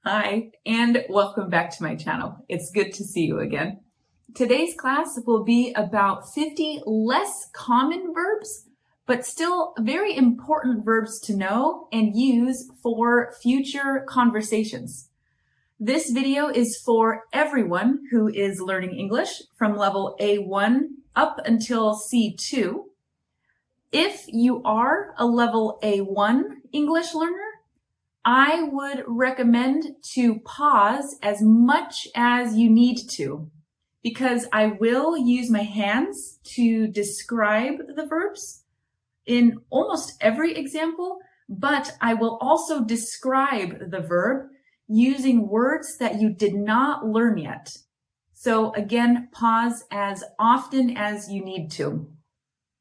Hi, and welcome back to my channel. It's good to see you again. Today's class will be about 50 less common verbs, but still very important verbs to know and use for future conversations. This video is for everyone who is learning English from level A1 up until C2. If you are a level A1 English learner, I would recommend to pause as much as you need to, because I will use my hands to describe the verbs in almost every example, but I will also describe the verb using words that you did not learn yet. So again, pause as often as you need to.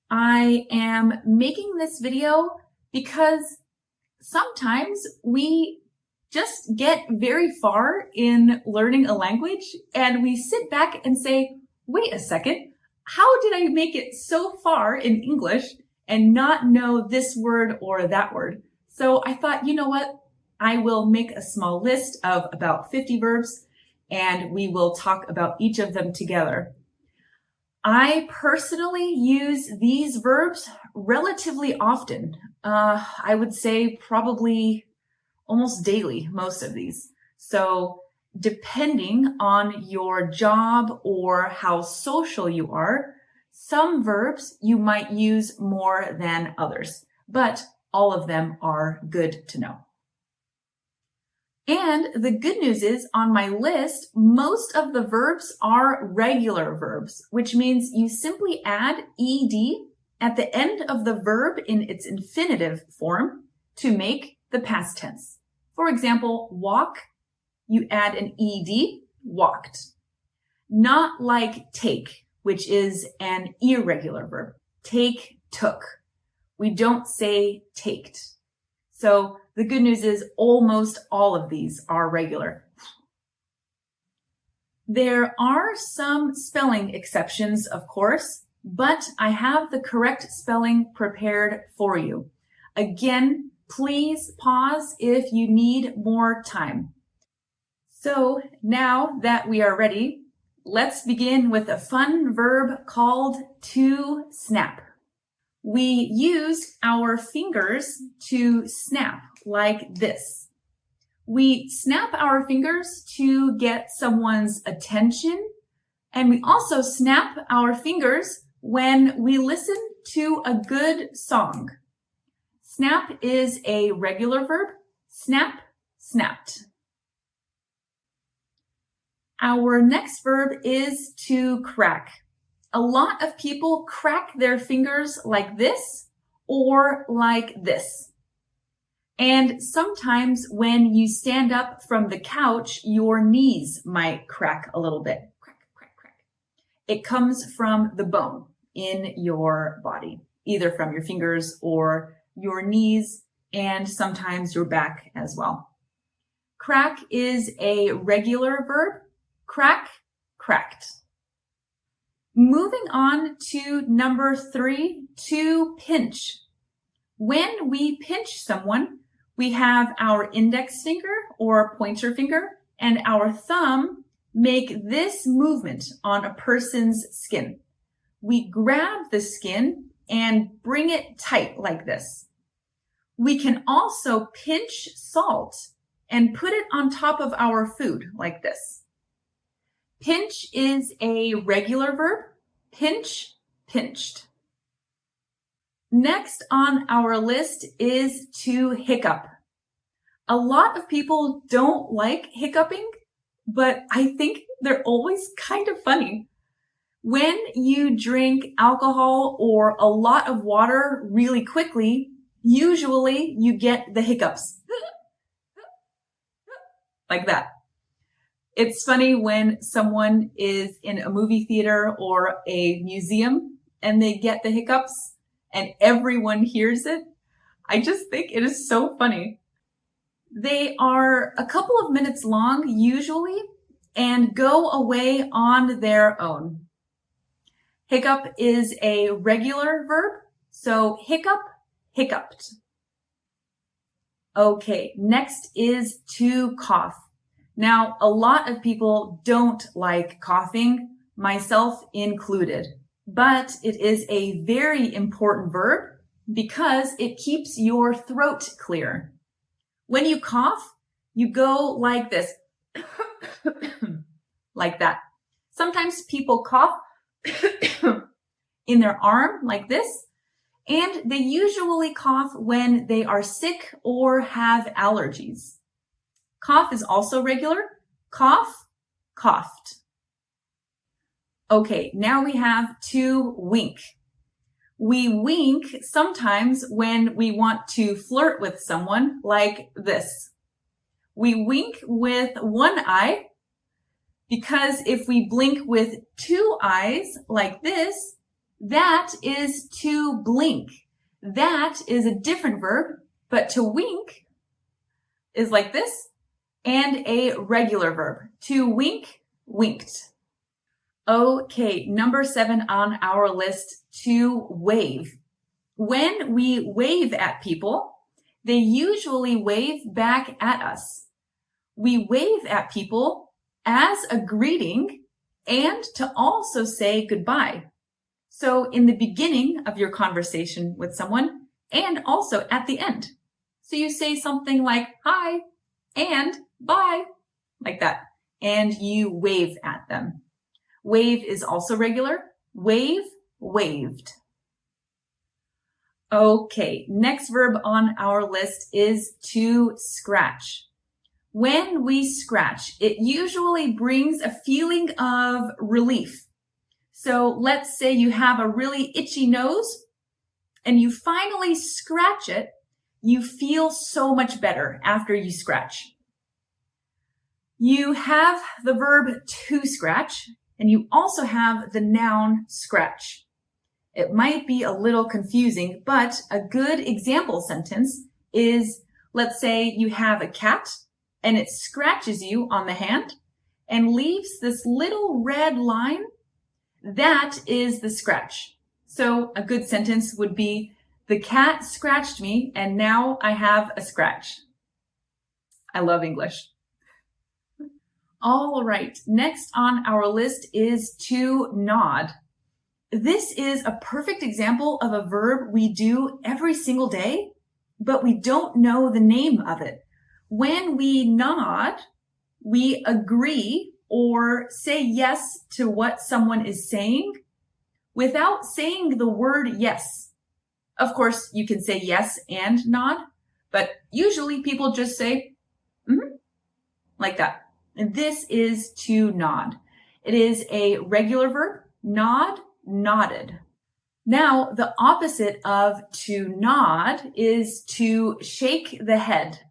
I am making this video because sometimes we just get very far in learning a language and we sit back and say, wait a second, how did I make it so far in English and not know this word or that word? So I thought, you know what? I will make a small list of about 50 verbs and we will talk about each of them together. I personally use these verbs relatively often. I would say probably almost daily, most of these. So depending on your job or how social you are, some verbs you might use more than others, but all of them are good to know. And the good news is, on my list, most of the verbs are regular verbs, which means you simply add ed at the end of the verb in its infinitive form to make the past tense. For example, walk, you add an ed, walked. Not like take, which is an irregular verb. Take, took. We don't say taked. So the good news is almost all of these are regular. There are some spelling exceptions, of course, but I have the correct spelling prepared for you. Again, please pause if you need more time. So now that we are ready, let's begin with a fun verb called to snap. We use our fingers to snap like this. We snap our fingers to get someone's attention, and we also snap our fingers when we listen to a good song. Snap is a regular verb. Snap, snapped. Our next verb is to crack. A lot of people crack their fingers like this or like this. And sometimes when you stand up from the couch, your knees might crack a little bit. Crack, crack, crack. It comes from the bone in your body, either from your fingers or your knees, and sometimes your back as well. Crack is a regular verb. Crack, cracked. Moving on to number 3, to pinch. When we pinch someone, we have our index finger or pointer finger and our thumb make this movement on a person's skin. We grab the skin and bring it tight like this. We can also pinch salt and put it on top of our food like this. Pinch is a regular verb. Pinch, pinched. Next on our list is to hiccup. A lot of people don't like hiccuping, but I think they're always kind of funny. When you drink alcohol or a lot of water really quickly, usually you get the hiccups. Like that. It's funny when someone is in a movie theater or a museum and they get the hiccups and everyone hears it. I just think it is so funny. They are a couple of minutes long usually and go away on their own. Hiccup is a regular verb, so hiccup, hiccuped. Okay, next is to cough. Now, a lot of people don't like coughing, myself included, but it is a very important verb because it keeps your throat clear. When you cough, you go like this, like that. Sometimes people cough in their arm like this, and they usually cough when they are sick or have allergies. Cough is also regular. Cough, coughed. Okay, now we have to wink. We wink sometimes when we want to flirt with someone like this. We wink with one eye because if we blink with two eyes like this, that is to blink. That is a different verb, but to wink is like this and a regular verb. To wink, winked. Okay, number 7 on our list, to wave. When we wave at people, they usually wave back at us. We wave at people as a greeting and to also say goodbye. So in the beginning of your conversation with someone and also at the end. So you say something like hi and bye, like that, and you wave at them. Wave is also regular. Wave, waved. Okay, next verb on our list is to scratch. When we scratch, it usually brings a feeling of relief. So let's say you have a really itchy nose and you finally scratch it, you feel so much better after you scratch. You have the verb to scratch, and you also have the noun scratch. It might be a little confusing, but a good example sentence is, let's say you have a cat and it scratches you on the hand and leaves this little red line. That is the scratch. So a good sentence would be, the cat scratched me and now I have a scratch. I love English. All right, next on our list is to nod. This is a perfect example of a verb we do every single day, but we don't know the name of it. When we nod, we agree or say yes to what someone is saying without saying the word yes. Of course, you can say yes and nod, but usually people just say, like that. And this is to nod. It is a regular verb, nod, nodded. Now, the opposite of to nod is to shake the head.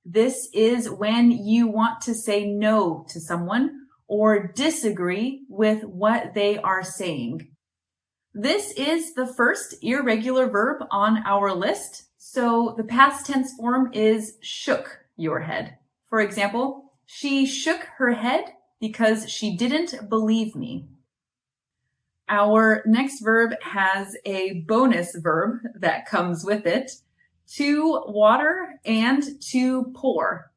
This is when you want to say no to someone or disagree with what they are saying. This is the first irregular verb on our list. So the past tense form is shook your head. For example, she shook her head because she didn't believe me. Our next verb has a bonus verb that comes with it, to water and to pour.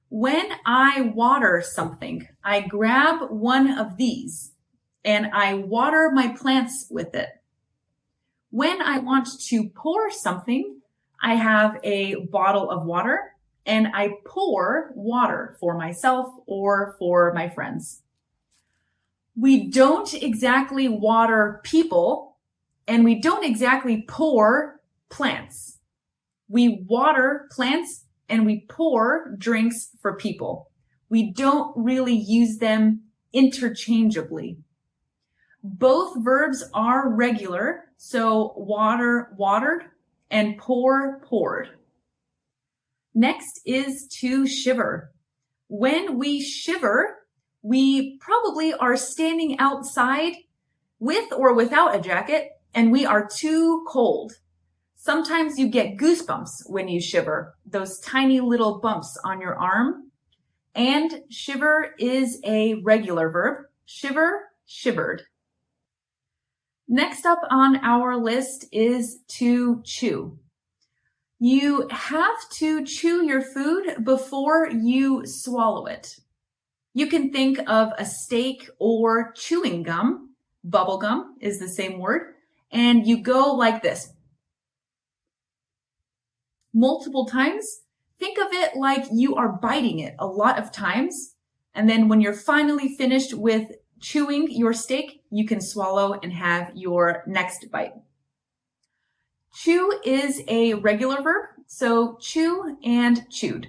When I water something, I grab one of these and I water my plants with it. When I want to pour something, I have a bottle of water and I pour water for myself or for my friends. We don't exactly water people and we don't exactly pour plants. We water plants and we pour drinks for people. We don't really use them interchangeably. Both verbs are regular, so water, watered, and pour, poured. Next is to shiver. When we shiver, we probably are standing outside with or without a jacket, and we are too cold. Sometimes you get goosebumps when you shiver, those tiny little bumps on your arm. And shiver is a regular verb. Shiver, shivered. Next up on our list is to chew. You have to chew your food before you swallow it. You can think of a steak or chewing gum. Bubble gum is the same word. And you go like this. Multiple times. Think of it like you are biting it a lot of times. And then when you're finally finished with chewing your steak, you can swallow and have your next bite. Chew is a regular verb, so chew and chewed.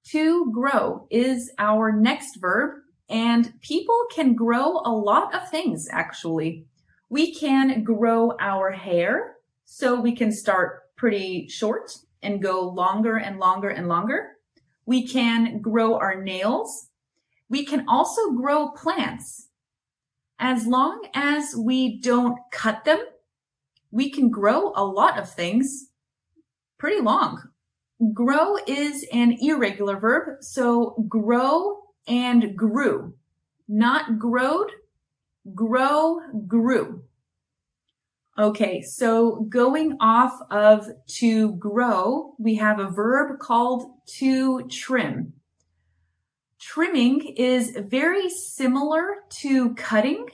To grow is our next verb, and people can grow a lot of things, actually. We can grow our hair, so we can start pretty short and go longer and longer and longer. We can grow our nails. We can also grow plants. As long as we don't cut them, we can grow a lot of things pretty long. Grow is an irregular verb, so grow and grew. Not growed, grow, grew. Okay, so going off of to grow, we have a verb called to trim. Trimming is very similar to cutting,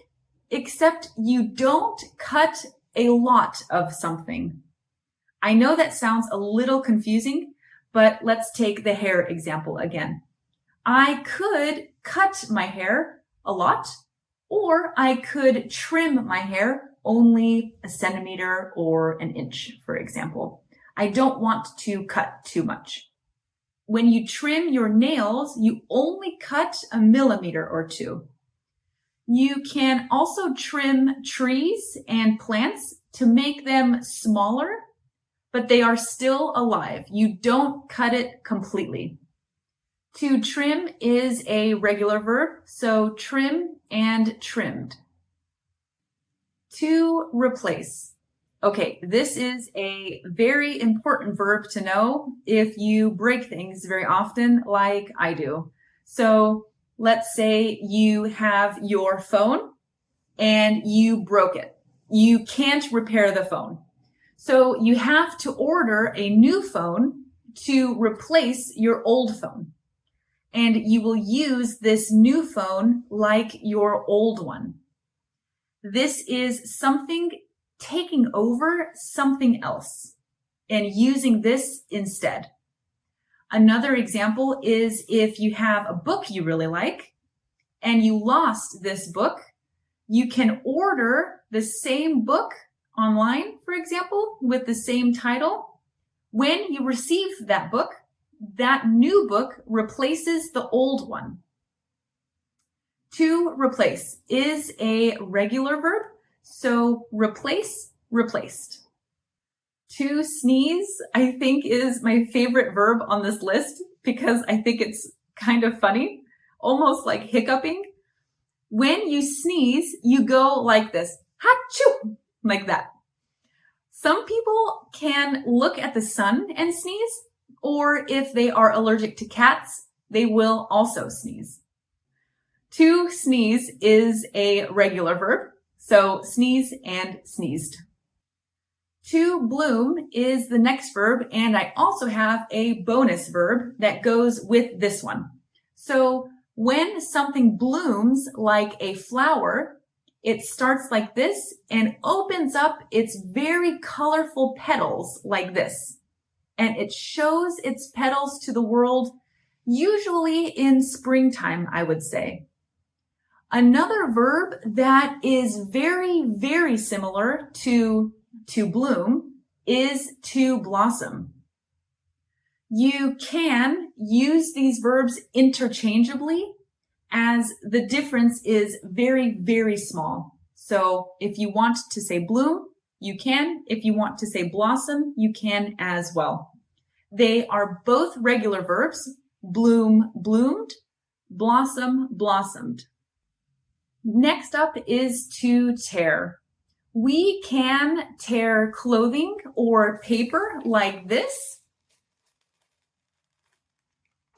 except you don't cut a lot of something. I know that sounds a little confusing, but let's take the hair example again. I could cut my hair a lot, or I could trim my hair only a centimeter or an inch, for example. I don't want to cut too much. When you trim your nails, you only cut a millimeter or two. You can also trim trees and plants to make them smaller, but they are still alive. You don't cut it completely. To trim is a regular verb, so trim and trimmed. To replace. Okay, this is a very important verb to know if you break things very often like I do. So let's say you have your phone and you broke it. You can't repair the phone. So you have to order a new phone to replace your old phone. And you will use this new phone like your old one. This is something taking over something else and using this instead. Another example is if you have a book you really like and you lost this book, you can order the same book online, for example, with the same title. When you receive that book, that new book replaces the old one. To replace is a regular verb, so replace, replaced. To sneeze, I think, is my favorite verb on this list because I think it's kind of funny, almost like hiccuping. When you sneeze, you go like this, ha-choo, like that. Some people can look at the sun and sneeze, or if they are allergic to cats, they will also sneeze. To sneeze is a regular verb, so sneeze and sneezed. To bloom is the next verb, and I also have a bonus verb that goes with this one. So when something blooms like a flower, it starts like this and opens up its very colorful petals like this. And it shows its petals to the world, usually in springtime, I would say. Another verb that is very, very similar to bloom is to blossom. You can use these verbs interchangeably as the difference is very, very small. So if you want to say bloom, you can. If you want to say blossom, you can as well. They are both regular verbs. Bloom, bloomed. Blossom, blossomed. Next up is to tear. We can tear clothing or paper like this.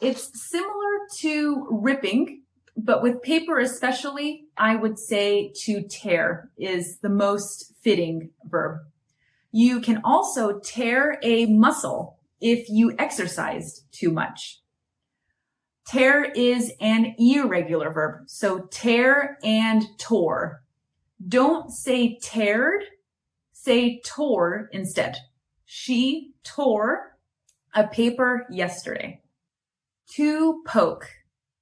It's similar to ripping, but with paper especially, I would say to tear is the most fitting verb. You can also tear a muscle if you exercised too much. Tear is an irregular verb, so tear and tore. Don't say teared, say tore instead. She tore a paper yesterday. To poke.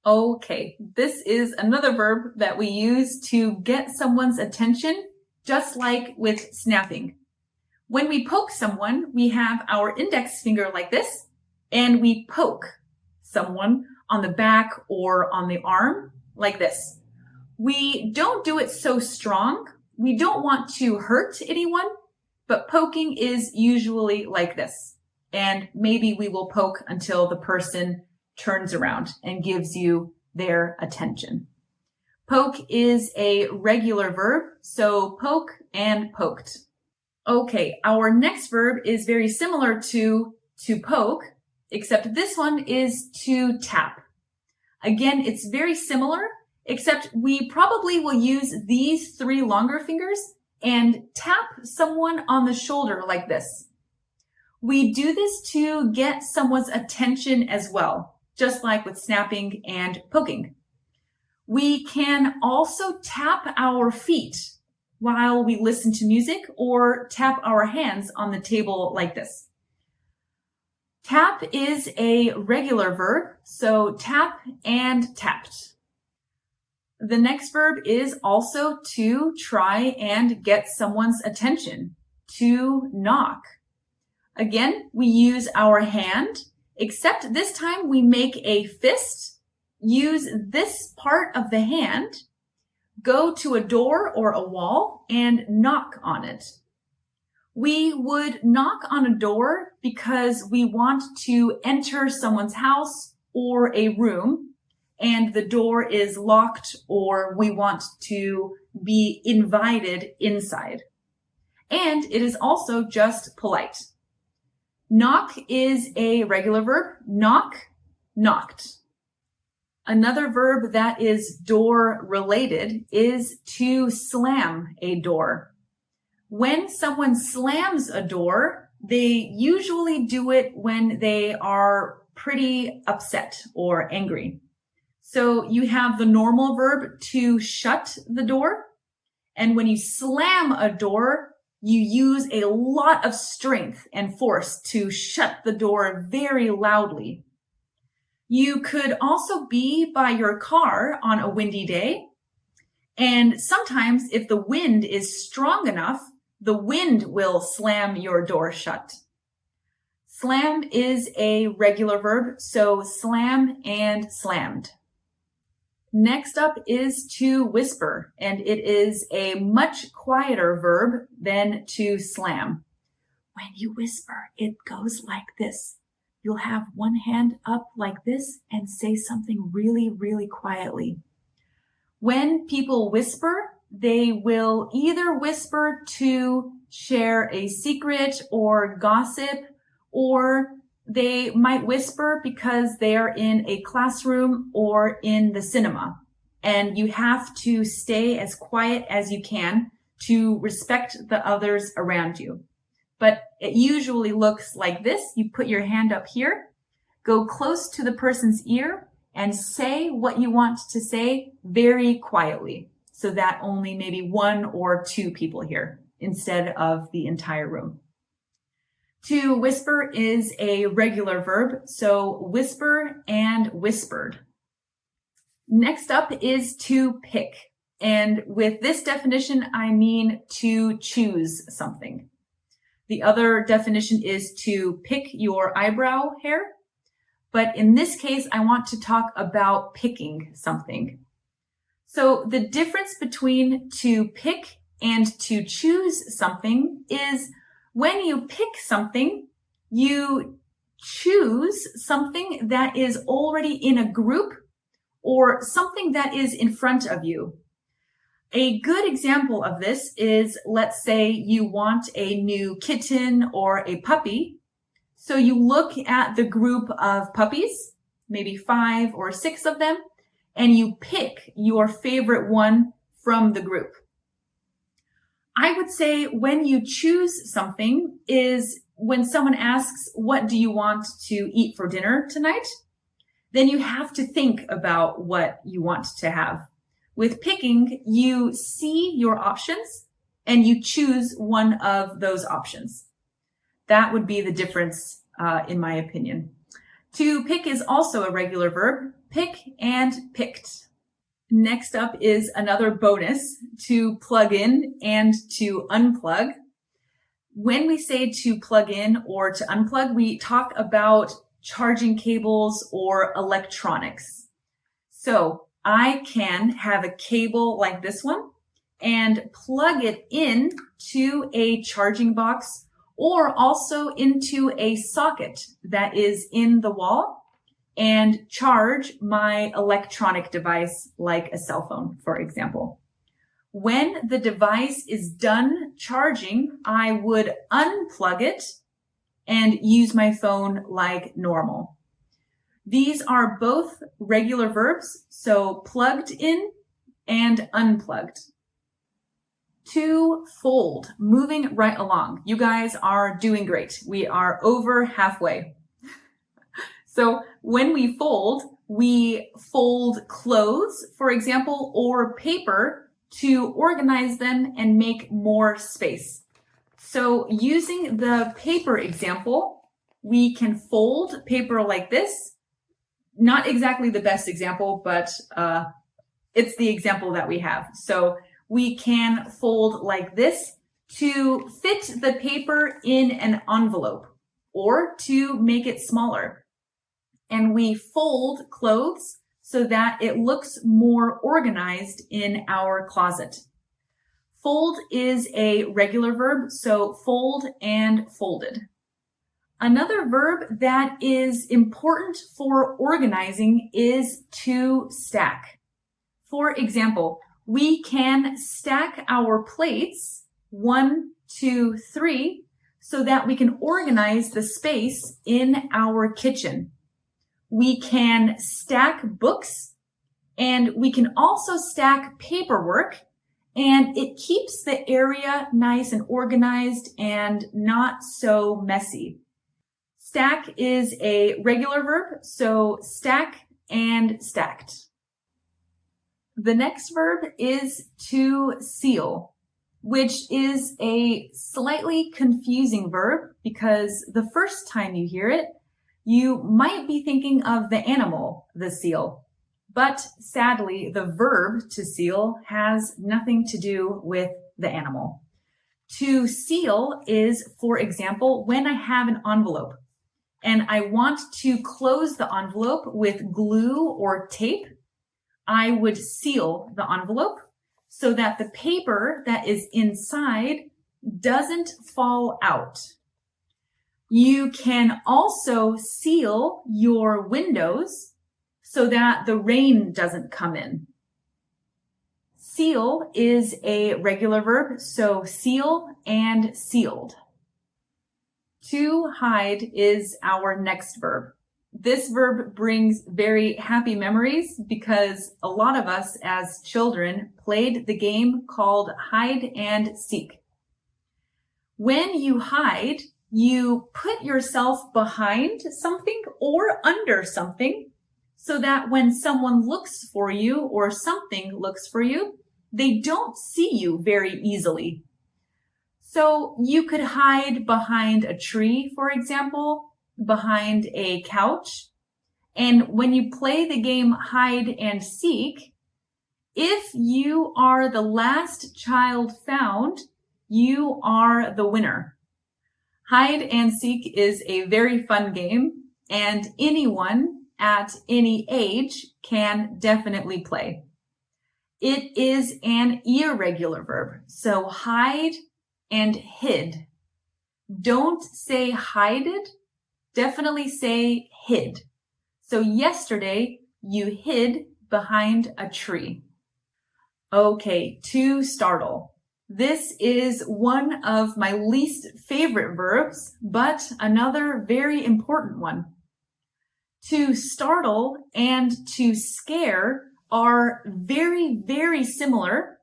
Okay, this is another verb that we use to get someone's attention, just like with snapping. When we poke someone, we have our index finger like this, and we poke someone on the back or on the arm like this. We don't do it so strong. We don't want to hurt anyone, but poking is usually like this. And maybe we will poke until the person turns around and gives you their attention. Poke is a regular verb, so poke and poked. Okay, our next verb is very similar to poke, except this one is to tap. Again, it's very similar, except we probably will use these 3 longer fingers and tap someone on the shoulder like this. We do this to get someone's attention as well, just like with snapping and poking. We can also tap our feet while we listen to music or tap our hands on the table like this. Tap is a regular verb, so tap and tapped. The next verb is also to try and get someone's attention, to knock. Again, we use our hand, except this time we make a fist, use this part of the hand, go to a door or a wall and knock on it. We would knock on a door because we want to enter someone's house or a room and the door is locked or we want to be invited inside. And it is also just polite. Knock is a regular verb. Knock, knocked. Another verb that is door related is to slam a door. When someone slams a door, they usually do it when they are pretty upset or angry. So you have the normal verb to shut the door. And when you slam a door, you use a lot of strength and force to shut the door very loudly. You could also be by your car on a windy day. And sometimes if the wind is strong enough, the wind will slam your door shut. Slam is a regular verb, so slam and slammed. Next up is to whisper, and it is a much quieter verb than to slam. When you whisper, it goes like this. You'll have one hand up like this and say something really, really quietly. When people whisper, they will either whisper to share a secret or gossip, or they might whisper because they are in a classroom or in the cinema. And you have to stay as quiet as you can to respect the others around you. But it usually looks like this. You put your hand up here, go close to the person's ear, and say what you want to say very quietly so that only maybe 1 or 2 people hear instead of the entire room. To whisper is a regular verb, so whisper and whispered. Next up is to pick. And with this definition, I mean to choose something. The other definition is to pick your eyebrow hair. But in this case, I want to talk about picking something. So the difference between to pick and to choose something is when you pick something, you choose something that is already in a group or something that is in front of you. A good example of this is, let's say you want a new kitten or a puppy. So you look at the group of puppies, maybe 5 or 6 of them, and you pick your favorite one from the group. I would say when you choose something is when someone asks, what do you want to eat for dinner tonight? Then you have to think about what you want to have. With picking, you see your options and you choose one of those options. That would be the difference, in my opinion. To pick is also a regular verb, pick and picked. Next up is another bonus, to plug in and to unplug. When we say to plug in or to unplug, we talk about charging cables or electronics. So I can have a cable like this one and plug it in to a charging box or also into a socket that is in the wall and charge my electronic device like a cell phone, for example. When the device is done charging, I would unplug it and use my phone like normal. These are both regular verbs, so plugged in and unplugged. To fold, moving right along. You guys are doing great. We are over halfway. So when we fold clothes, for example, or paper to organize them and make more space. So using the paper example, we can fold paper like this. Not exactly the best example, but it's the example that we have. So we can fold like this to fit the paper in an envelope or to make it smaller. And we fold clothes so that it looks more organized in our closet. Fold is a regular verb, so fold and folded. Another verb that is important for organizing is to stack. For example, we can stack our plates 1, 2, 3 so that we can organize the space in our kitchen. We can stack books and we can also stack paperwork, and it keeps the area nice and organized and not so messy. Stack is a regular verb, so stack and stacked. The next verb is to seal, which is a slightly confusing verb because the first time you hear it, you might be thinking of the animal, the seal. But sadly, the verb to seal has nothing to do with the animal. To seal is, for example, when I have an envelope and I want to close the envelope with glue or tape, I would seal the envelope so that the paper that is inside doesn't fall out. You can also seal your windows so that the rain doesn't come in. Seal is a regular verb, so seal and sealed. To hide is our next verb. This verb brings very happy memories because a lot of us as children played the game called hide and seek. When you hide, you put yourself behind something or under something so that when someone looks for you or something looks for you, they don't see you very easily. So you could hide behind a tree, for example, behind a couch. And when you play the game hide and seek, if you are the last child found, you are the winner. Hide and seek is a very fun game, and anyone at any age can definitely play. It is an irregular verb, so hide and hid. Don't say hided, definitely say hid. So yesterday you hid behind a tree. Okay, to startle. This is one of my least favorite verbs, but another very important one. To startle and to scare are very, very similar,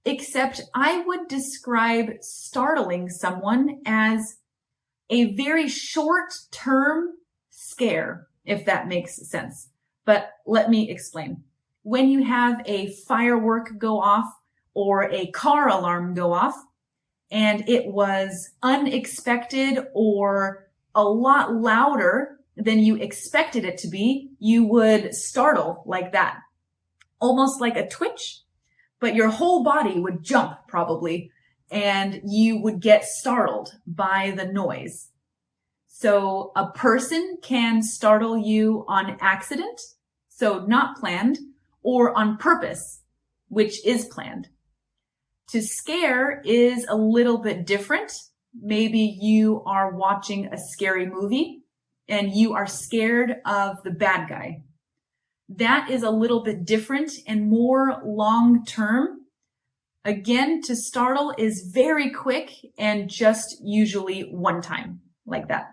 except I would describe startling someone as a very short-term scare, if that makes sense. But let me explain. When you have a firework go off or a car alarm go off, and it was unexpected or a lot louder than you expected it to be, you would startle like that. Almost like a twitch, but your whole body would jump probably, and you would get startled by the noise. So a person can startle you on accident, so not planned, or on purpose, which is planned. To scare is a little bit different. Maybe you are watching a scary movie and you are scared of the bad guy. That is a little bit different and more long-term. Again, to startle is very quick and just usually one time, like that.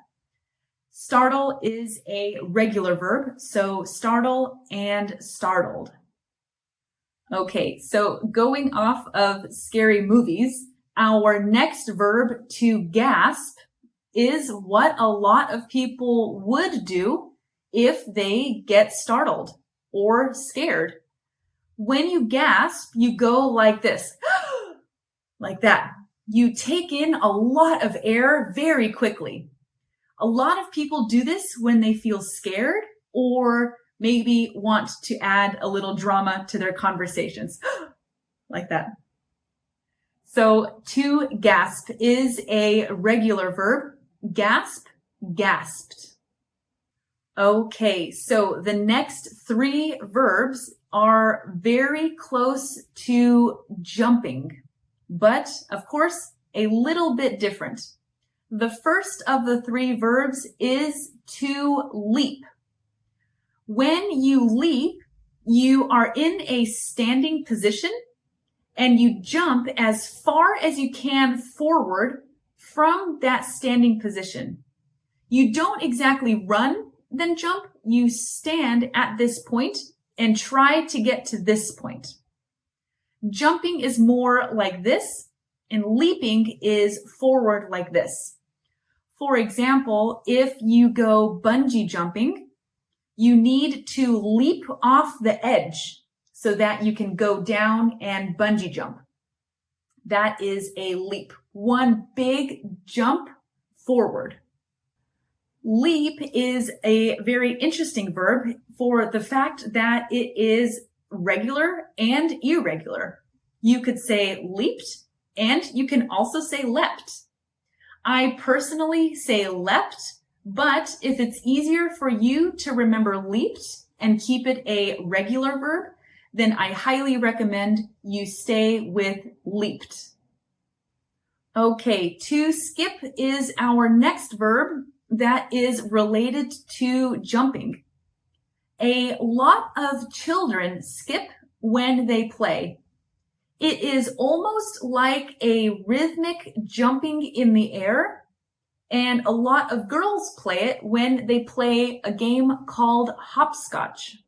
Startle is a regular verb, so startle and startled. Okay, so going off of scary movies, our next verb, to gasp, is what a lot of people would do if they get startled or scared. When you gasp, you go like this, like that. You take in a lot of air very quickly. A lot of people do this when they feel scared or maybe want to add a little drama to their conversations, like that. So to gasp is a regular verb. Gasp, gasped. Okay, so the next three verbs are very close to jumping, but of course, a little bit different. The first of the three verbs is to leap. When you leap, you are in a standing position and you jump as far as you can forward from that standing position. You don't exactly run, then jump. You stand at this point and try to get to this point. Jumping is more like this, and leaping is forward like this. For example, if you go bungee jumping, you need to leap off the edge so that you can go down and bungee jump. That is a leap. One big jump forward. Leap is a very interesting verb for the fact that it is regular and irregular. You could say leaped, and you can also say leapt. I personally say leapt, but if it's easier for you to remember leaped and keep it a regular verb, then I highly recommend you stay with leaped. Okay, to skip is our next verb that is related to jumping. A lot of children skip when they play. It is almost like a rhythmic jumping in the air, and a lot of girls play it when they play a game called hopscotch.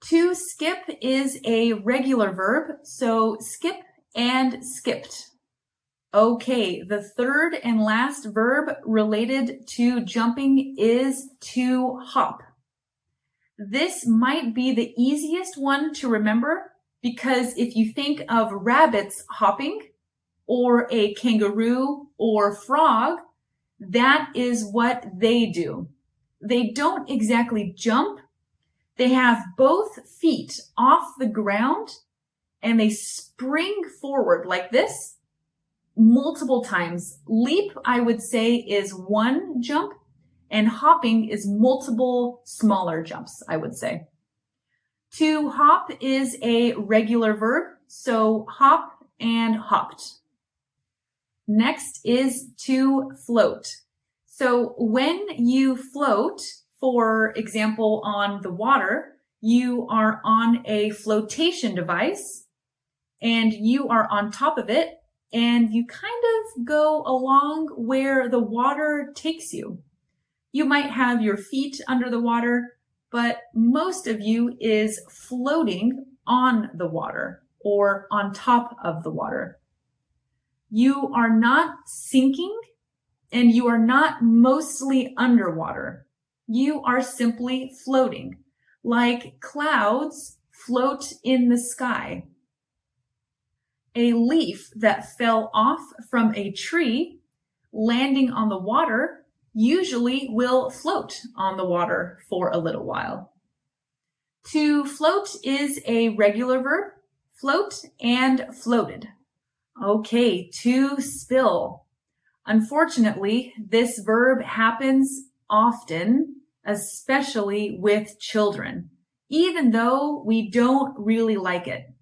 To skip is a regular verb, so skip and skipped. Okay, the third and last verb related to jumping is to hop. This might be the easiest one to remember because if you think of rabbits hopping or a kangaroo or frog, that is what they do. They don't exactly jump. They have both feet off the ground and they spring forward like this multiple times. Leap, I would say, is one jump, and hopping is multiple smaller jumps, I would say. To hop is a regular verb, so hop and hopped. Next is to float. So when you float, for example, on the water, you are on a flotation device and you are on top of it and you kind of go along where the water takes you. You might have your feet under the water, but most of you is floating on the water. or on top of the water. You are not sinking and you are not mostly underwater. You are simply floating, like clouds float in the sky. A leaf that fell off from a tree, landing on the water, usually will float on the water for a little while. To float is a regular verb, float and floated. Okay, to spill. Unfortunately, this verb happens often, especially with children, even though we don't really like it.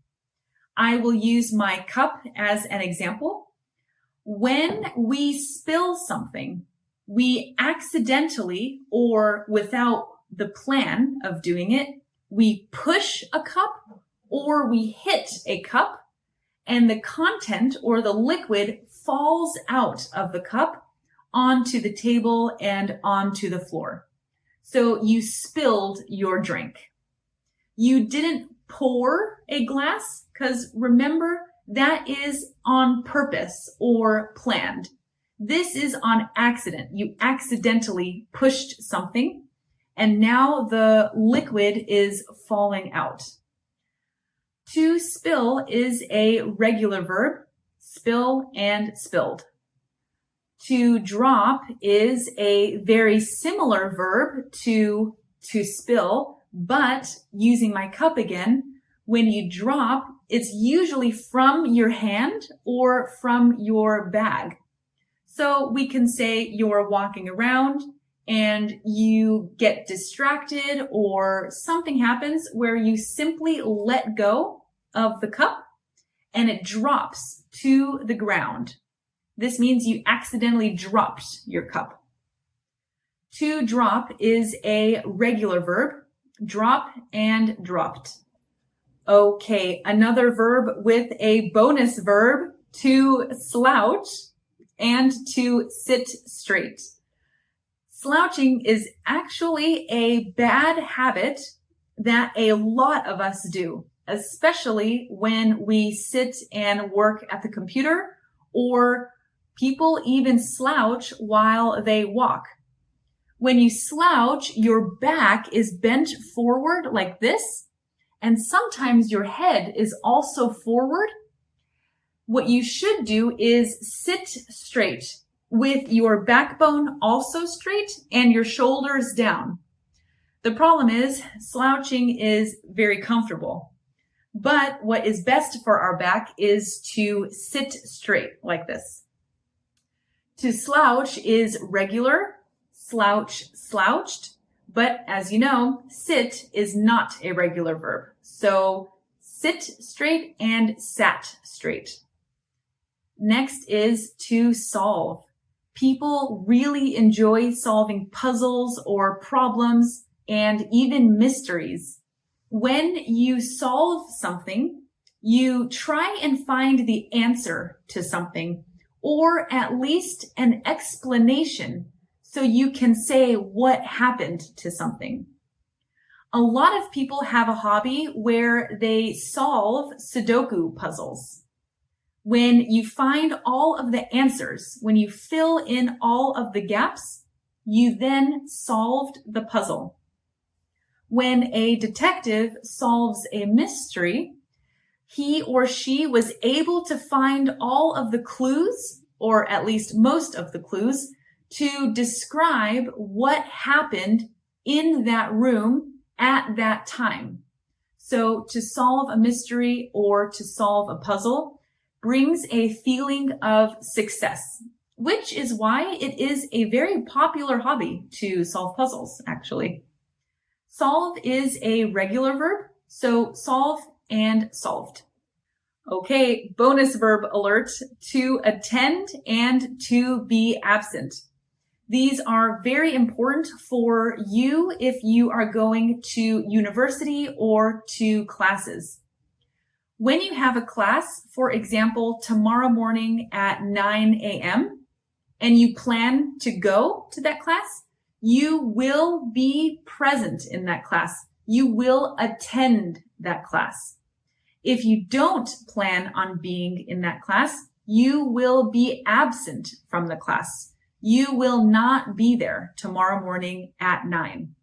I will use my cup as an example. When we spill something, we accidentally or without the plan of doing it, we push a cup or we hit a cup and the content or the liquid falls out of the cup onto the table and onto the floor. So you spilled your drink. You didn't pour a glass because remember, that is on purpose or planned. This is on accident. You accidentally pushed something and now the liquid is falling out. To spill is a regular verb, spill and spilled. To drop is a very similar verb to spill, but using my cup again, when you drop, it's usually from your hand or from your bag. So we can say you're walking around and you get distracted or something happens where you simply let go of the cup and it drops to the ground. This means you accidentally dropped your cup. To drop is a regular verb, drop and dropped. Okay, another verb with a bonus verb, to slouch and to sit straight. Slouching is actually a bad habit that a lot of us do, especially when we sit and work at the computer, or people even slouch while they walk. When you slouch, your back is bent forward like this, and sometimes your head is also forward. What you should do is sit straight with your backbone also straight and your shoulders down. The problem is slouching is very comfortable, but what is best for our back is to sit straight like this. To slouch is regular, slouch, slouched, but as you know, sit is not a regular verb. So sit straight and sat straight. Next is to solve. People really enjoy solving puzzles or problems and even mysteries. When you solve something, you try and find the answer to something, or at least an explanation so you can say what happened to something. A lot of people have a hobby where they solve Sudoku puzzles. When you find all of the answers, when you fill in all of the gaps, you then solved the puzzle. When a detective solves a mystery, he or she was able to find all of the clues, or at least most of the clues, to describe what happened in that room at that time. So to solve a mystery or to solve a puzzle brings a feeling of success, which is why it is a very popular hobby to solve puzzles, actually. Solve is a regular verb, so solve and solved. Okay, bonus verb alert, to attend and to be absent. These are very important for you if you are going to university or to classes. When you have a class, for example, tomorrow morning at 9 a.m., and you plan to go to that class, you will be present in that class. You will attend that class. If you don't plan on being in that class, you will be absent from the class. You will not be there tomorrow morning at 9.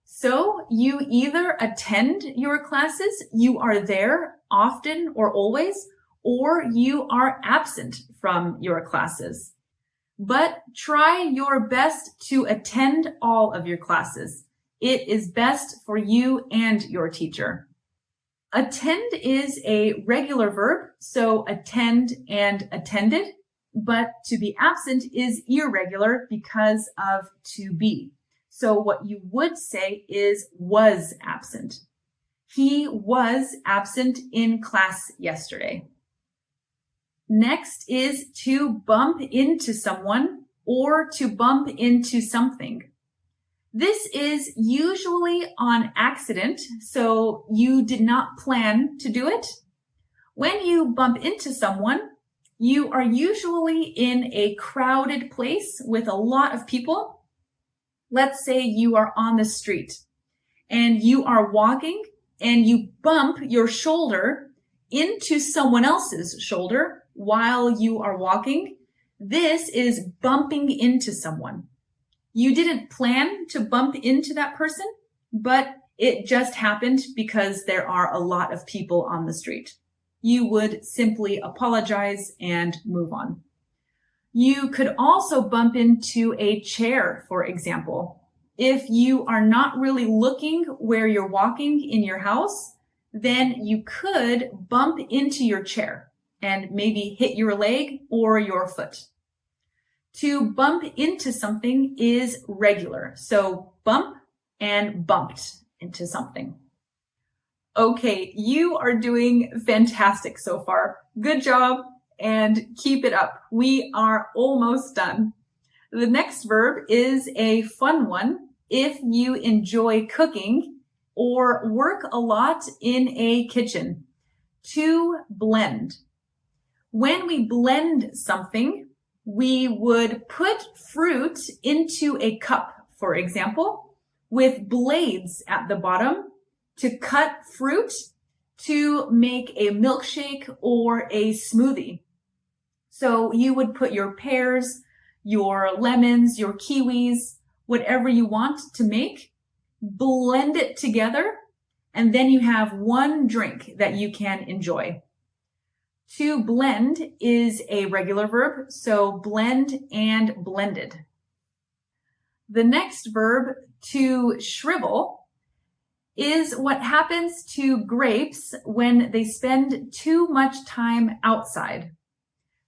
So you either attend your classes, you are there often or always, or you are absent from your classes. But try your best to attend all of your classes. It is best for you and your teacher. Attend is a regular verb, so attend and attended, but to be absent is irregular because of to be. So what you would say is was absent. He was absent in class yesterday. Next is to bump into someone or to bump into something. This is usually on accident, so you did not plan to do it. When you bump into someone, you are usually in a crowded place with a lot of people. Let's say you are on the street and you are walking and you bump your shoulder into someone else's shoulder while you are walking. This is bumping into someone. You didn't plan to bump into that person, but it just happened because there are a lot of people on the street. You would simply apologize and move on. You could also bump into a chair, for example. If you are not really looking where you're walking in your house, then you could bump into your chair and maybe hit your leg or your foot. To bump into something is regular. So bump and bumped into something. Okay, you are doing fantastic so far. Good job and keep it up. We are almost done. The next verb is a fun one if you enjoy cooking or work a lot in a kitchen. To blend. When we blend something, we would put fruit into a cup, for example, with blades at the bottom to cut fruit to make a milkshake or a smoothie. So you would put your pears, your lemons, your kiwis, whatever you want to make, blend it together, and then you have one drink that you can enjoy. To blend is a regular verb, so blend and blended. The next verb, to shrivel, is what happens to grapes when they spend too much time outside.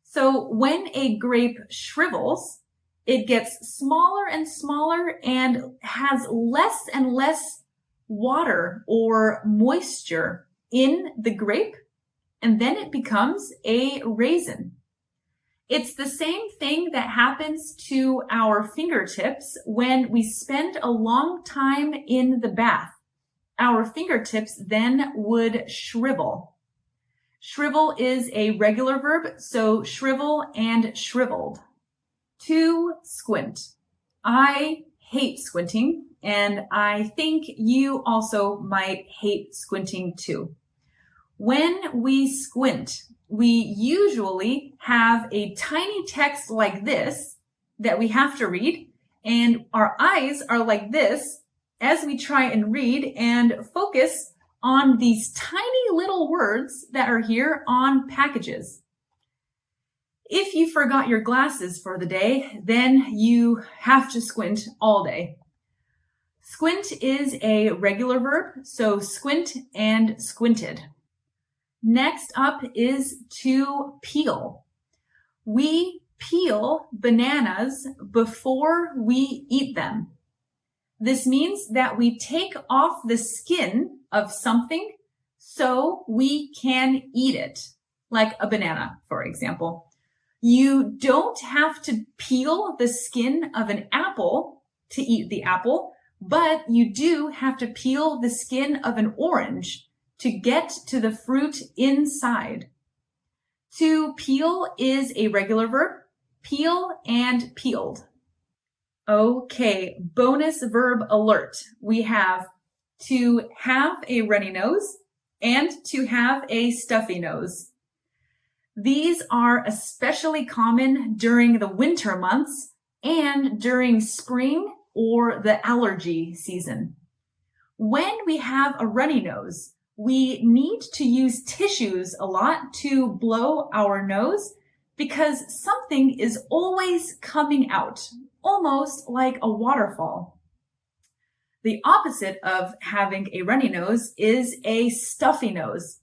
So when a grape shrivels, it gets smaller and smaller and has less and less water or moisture in the grape, and then it becomes a raisin. It's the same thing that happens to our fingertips when we spend a long time in the bath. Our fingertips then would shrivel. Shrivel is a regular verb, so shrivel and shriveled. To squint. I hate squinting, and I think you also might hate squinting too. When we squint, we usually have a tiny text like this that we have to read, and our eyes are like this as we try and read and focus on these tiny little words that are here on packages. If you forgot your glasses for the day, then you have to squint all day. Squint is a regular verb, so squint and squinted. Next up is to peel. We peel bananas before we eat them. This means that we take off the skin of something so we can eat it, like a banana, for example. You don't have to peel the skin of an apple to eat the apple, but you do have to peel the skin of an orange to get to the fruit inside. To peel is a regular verb, peel and peeled. Okay, bonus verb alert. We have to have a runny nose and to have a stuffy nose. These are especially common during the winter months and during spring or the allergy season. When we have a runny nose, we need to use tissues a lot to blow our nose because something is always coming out, almost like a waterfall. The opposite of having a runny nose is a stuffy nose.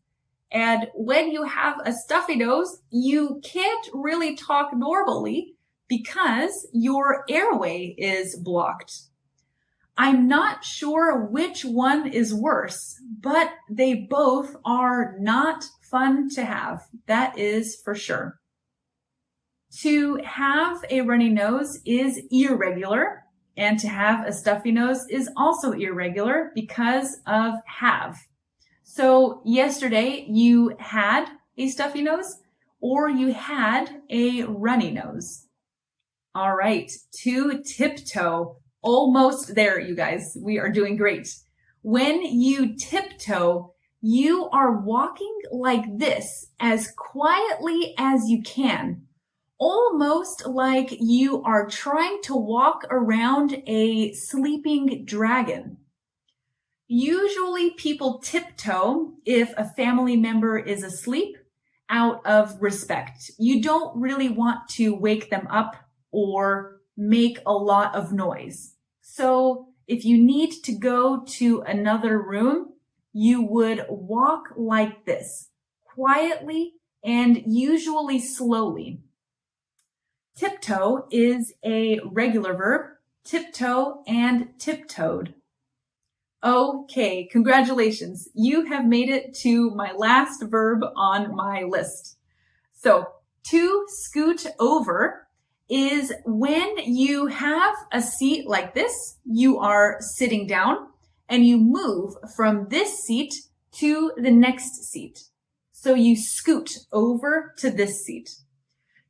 And when you have a stuffy nose, you can't really talk normally because your airway is blocked. I'm not sure which one is worse, but they both are not fun to have. That is for sure. To have a runny nose is irregular, and to have a stuffy nose is also irregular because of have. So yesterday you had a stuffy nose or you had a runny nose. All right, to tiptoe. Almost there, you guys. We are doing great. When you tiptoe, you are walking like this as quietly as you can, almost like you are trying to walk around a sleeping dragon. Usually people tiptoe if a family member is asleep out of respect. You don't really want to wake them up or make a lot of noise. So if you need to go to another room, you would walk like this, quietly and usually slowly. Tiptoe is a regular verb, tiptoe and tiptoed. Okay, congratulations. You have made it to my last verb on my list. So, to scoot over is when you have a seat like this, you are sitting down and you move from this seat to the next seat. So you scoot over to this seat.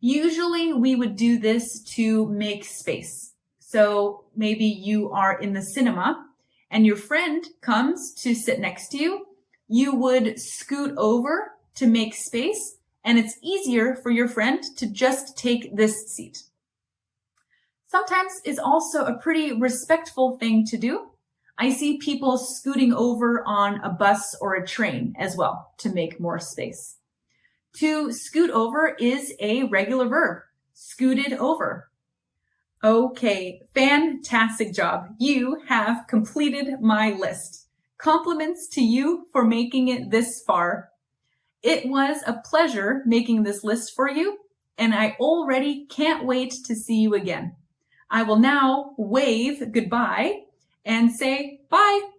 Usually we would do this to make space. So maybe you are in the cinema and your friend comes to sit next to you. You would scoot over to make space, and it's easier for your friend to just take this seat. Sometimes it's also a pretty respectful thing to do. I see people scooting over on a bus or a train as well to make more space. To scoot over is a regular verb, scooted over. Okay, fantastic job. You have completed my list. Compliments to you for making it this far. It was a pleasure making this list for you, and I already can't wait to see you again. I will now wave goodbye and say bye.